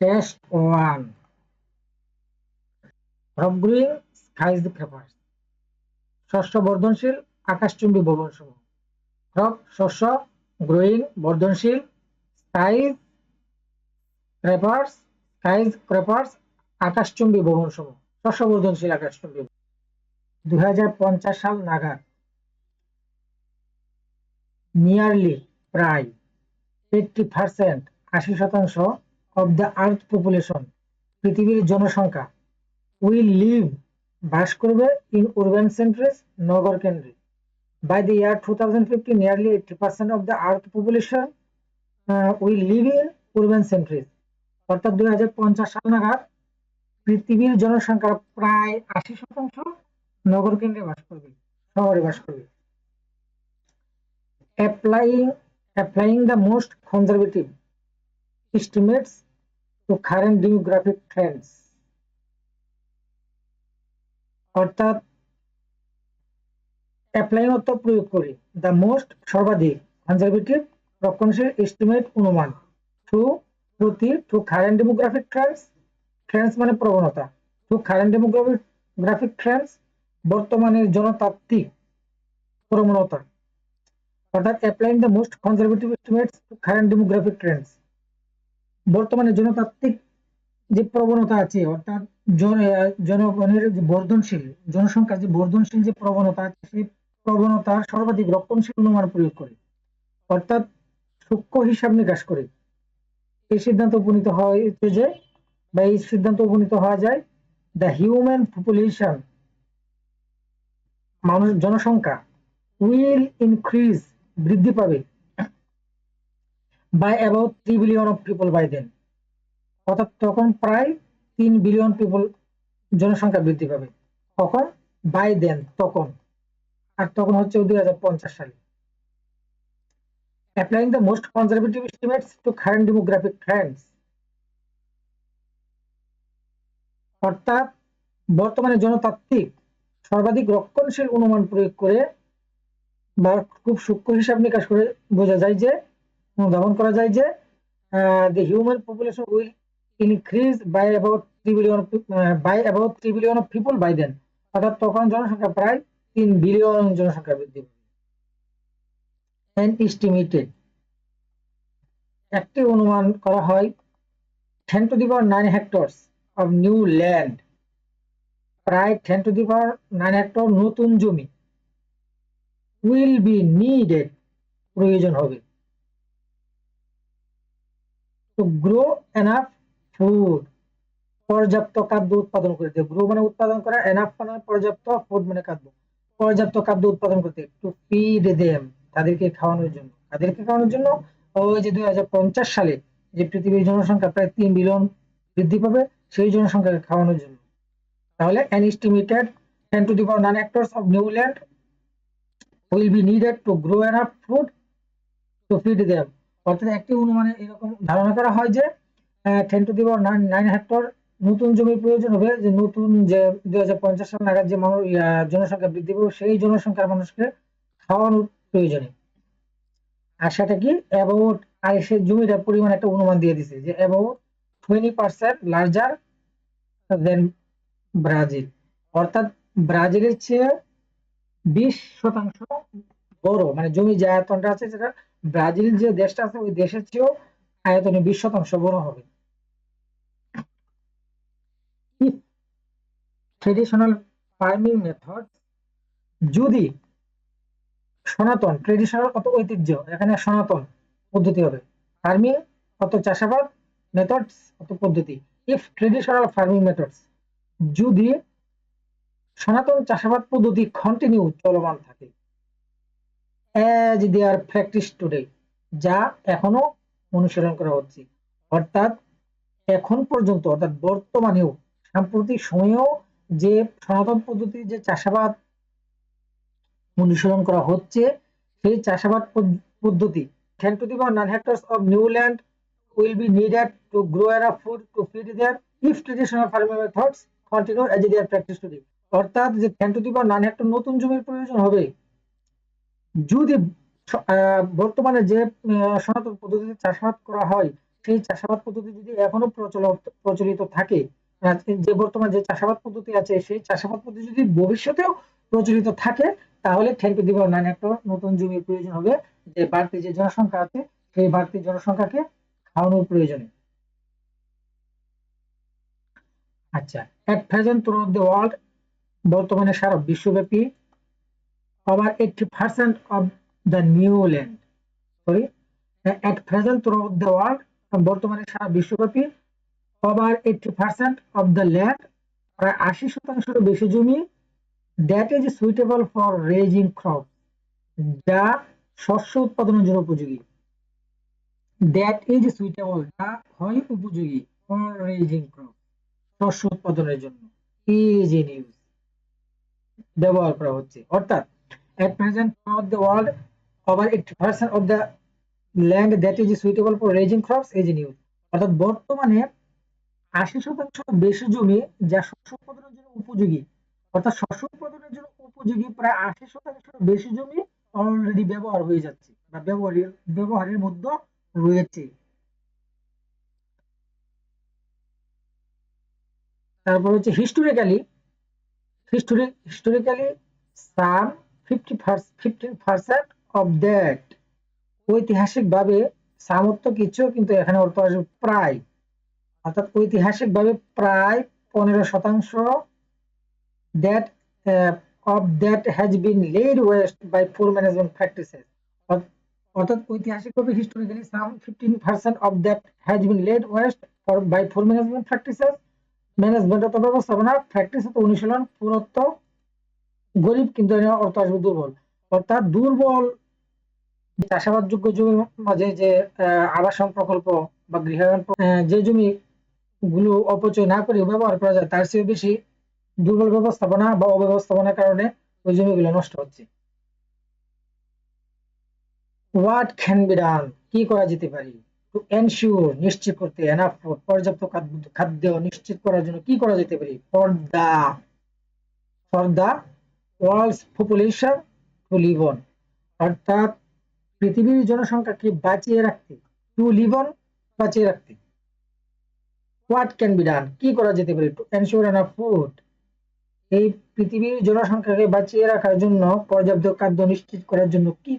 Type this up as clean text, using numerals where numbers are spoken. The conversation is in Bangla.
টেস্ট 1 ক্রপ গ্রোয়িং স্কাইস্ক্রেপার্স শস্য বর্ধনশীল আকাশচুম্বী ভবনসমূহ। ক্রপ শস্য, গ্রোয়িং বর্ধনশীল, স্কাইস্ক্রেপার্স আকাশচুম্বী ভবনসমূহ, শস্য বর্ধনশীল আকাশচুম্বী। 2050 সাল নাগাদ নিয়ারলি প্রায় 80% 80% অব দ্য আর্থ পপুলেশন পৃথিবীর জনসংখ্যা উইল লিভ বাস করবে ইন উরবান সেন্টার্স নগর কেন্দ্রে। By the year 2050, nearly 80% of the Earth population will live in urban centers. অর্থাৎ 2050 সাল নাগাদ পৃথিবীর জনসংখ্যার প্রায় 80% নগর কেন্দ্রে বাস করবে, শহরে বাস করবে। Applying the most conservative estimates to current demographic trends. অর্থাৎ অ্যাপ্লাইং অর্থ প্রয়োগ করে, দ্য মোস্ট সর্বাধিক, কনজারভেটিভ রক্ষণশীল, এস্টিমেট অনুমান, টু কারেন্ট ডেমোগ্রাফিক ট্রেন্ডস মানে প্রবণতা, টু কারেন্ট ডেমোগ্রাফিক ট্রেন্ডস বর্তমানের জনতাত্ত্বিক প্রবণতা। অর্থাৎ applying the most conservative estimates to current demographic trends বর্তমানে জনতাত্ত্বিক যে প্রবণতা আছে, অর্থাৎ জনগণের যে বর্ধনশীল, জনসংখ্যার যে বর্ধনশীল যে প্রবণতা আছে, সেই প্রবণতার সর্বাধিক রক্ষণশীল অনুমান প্রয়োগ করে, অর্থাৎ সূক্ষ্ম হিসাব নিকাশ করে এই সিদ্ধান্ত উপনীত হয়েছে যে, বা এই সিদ্ধান্ত উপনীত হওয়া যায়, দ্য হিউম্যান পপুলেশন মানুষ জনসংখ্যা উইল ইনক্রিজ বৃদ্ধি পাবে by about 3 billion of people by then. অর্থাৎ তখন প্রায় 3 বিলিয়ন পিপল জনসংখ্যা বৃদ্ধি পাবে। কখন? বাই দেন, তখন। আর তখন হচ্ছে 2050 সালে। Applying the most conservative estimates to current demographic trends, অর্থাৎ বর্তমানে জনতাত্ত্বিক সর্বাধিক রক্ষণশীল অনুমান প্রয়োগ করে বা খুব সূক্ষ্ম হিসাব নিকাশ করে বোঝা যায় যে, অনুধাবন করা যায় যে, the human population will increase by about 3 billion of people by then. অর্থাৎ তখন জনসংখ্যা প্রায় 3 বিলিয়ন জনসংখ্যা বৃদ্ধি পাবে। And estimated, একটি অনুমান করা হয় 10 to the power 9 hectares of new land, প্রায় 10 to the power 9 হেক্টর নতুন জমি will be needed, প্রয়োজন হবে, to grow enough food, পর্যাপ্ত খাদ্য উৎপাদন করতে। গ্রো মানে উৎপাদন করা, এনাফ মানে পর্যাপ্ত, ফুড মানে খাদ্য, পর্যাপ্ত খাদ্য উৎপাদন করতে, টু ফিড দেম, তাদেরকে খাওয়ানোর জন্য। তাদেরকে খাওয়ানোর জন্য ওই যে 2050 সালে যে পৃথিবীর জনসংখ্যা প্রায় 3 বিলিয়ন বৃদ্ধি পাবে, সেই জনসংখ্যাকে খাওয়ানোর জন্য। তাহলে an estimated 10 to the power 9 hectares of new land will be needed to grow enough food to feed them. অর্থাৎ একটি অনুমানে এরকম ধারণা করা হয় যে 10 to the power 9 হেক্টর নতুন জমির প্রয়োজন হবে, যে নতুন যে 2050 সাল নাগাদ যে মানুষ জনসংখ্যা বৃদ্ধি পাবে, সেই জনসংখ্যার মানুষকে খাওয়ানোর প্রয়োজনে। আর সেটা কি অ্যাবাউট, আর সেই জমিটার পরিমাণ একটা অনুমান দিয়ে দিছে যে অ্যাবাউট 20% লার্জার দেন ব্রাজিল, অর্থাৎ ব্রাজিলের চেয়ে 20% বড়, মানে জমি যে আয়তনটা আছে, সেটা ব্রাজিল যে দেশটা আছে ওই দেশের চেয়েও আয়তনে 20% বড় হবে। ট্রেডিশনাল ফার্মিং মেথড, যদি সনাতন, ট্রেডিশনাল কত ঐতিহ্য, এখানে সনাতন পদ্ধতি হবে, ফার্মিং কত চাষাবাদ, মেথডস কত পদ্ধতি। ইফ ট্রেডিশনাল ফার্মিং মেথডস, যদি সনাতন চাষাবাদ পদ্ধতি কন্টিনিউ চলমান থাকে, as they are practiced today, যা এখনো অনুসরণ করা হচ্ছে, অর্থাৎ এখন পর্যন্ত, অর্থাৎ বর্তমানেও, সাম্প্রতিক সময়েও যে সনাতন পদ্ধতি যে চাষাবাদ অনুসরণ করা হচ্ছে, সেই চাষাবাদ পদ্ধতি 10 to the power 9 hectares of new land will be needed to grow enough food to feed them if traditional farming methods continue as they are practiced today. অর্থাৎ যে 10 to the power 9 হেক্টর নতুন জমির প্রয়োজন হবে যদি বর্তমানে যে সনাতন পদ্ধতিতে চাষাবাদ করা হয়, সেই চাষাবাদ পদ্ধতি যদি এখনো প্রচলিত থাকে, যে বর্তমান যে চাষাবাদ পদ্ধতি আছে সেই চাষাবাদ পদ্ধতি যদি ভবিষ্যতেও প্রচলিত থাকে, তাহলে 10⁹ একটা নতুন জমির প্রয়োজন হবে, যে বাড়তি যে জনসংখ্যা আছে সেই বাড়তি জনসংখ্যাকে খাওয়ানোর প্রয়োজনে। আচ্ছা, at present throughout the world, বর্তমানে সারা বিশ্বব্যাপী, over 80% of the new land, sorry, at present throughout the world, বর্তমানে সারা বিশ্বব্যাপী, over 80% of the land, প্রায় 80% বেশি জমি, that is suitable for raising crops, যা শস্য উৎপাদনের জন্য উপযোগী। that is suitable, যা হয় উপযোগী, for raising crops, শস্য উৎপাদনের জন্য, is in use, ব্যবহার করা হচ্ছে। অর্থাৎ at present throughout the world, over 80% of the land that is suitable for raising crops is in use, অর্থাৎ বর্তমানে 80% বেশি জমি যা শস্য উৎপাদনের জন্য উপযোগী, অর্থাৎ শস্য উৎপাদনের জন্য উপযোগী প্রায় 80% বেশি জমি অলরেডি ব্যবহার হয়ে যাচ্ছে বা ব্যবহারের মধ্যে রয়েছে। তারপর হচ্ছে হিস্টোরিক্যালি সাম 15% অফ দ্যাট, ঐতিহাসিকভাবে সামর্থ কিছু, কিন্তু এখানে অর্থ আসবে প্রায়, অর্থাৎ ঐতিহাসিকভাবে প্রায় 15% that of that has been laid waste by poor management practices, অর্থাৎ ঐতিহাসিকভাবে historically some 15% of that has been laid waste by poor management practices, management অত ব্যবস্থাপনা, প্র্যাকটিস অত অনুশীলন, পুরত্ব গরিব, কিন্তু অর্থ আসবে দুর্বল, অর্থাৎ দুর্বল চাষাবাদযোগ্য জমির মাঝে যে আবাসন প্রকল্প বা গৃহায়ন যে জমি গুলো অপচয় না করে ব্যবহার করা যায়, তার চেয়ে বেশি দুর্বল ব্যবস্থাপনা বা অব্যবস্থাপনার কারণে ওই জমিগুলো নষ্ট হচ্ছে। হোয়াট ক্যান বি ডান, কি করা যেতে পারে, টু এনশিওর, নিশ্চিত করতে, এনাফ ফুড, পর্যাপ্ত খাদ্য নিশ্চিত করার জন্য কি করা যেতে পারে, for the world's population to live on, অর্থাৎ পৃথিবীর জনসংখ্যাকে বাঁচিয়ে রাখতে, টু লিভ অন, বাঁচিয়ে রাখতে। হোয়াট ক্যান বি ডান, কি করা যেতে পারে, টু এনশিওর এনাফ ফুড, এই পৃথিবীর জনসংখ্যাকে বাঁচিয়ে রাখার জন্য, পর্যাপ্ত খাদ্য নিশ্চিত করার জন্য কি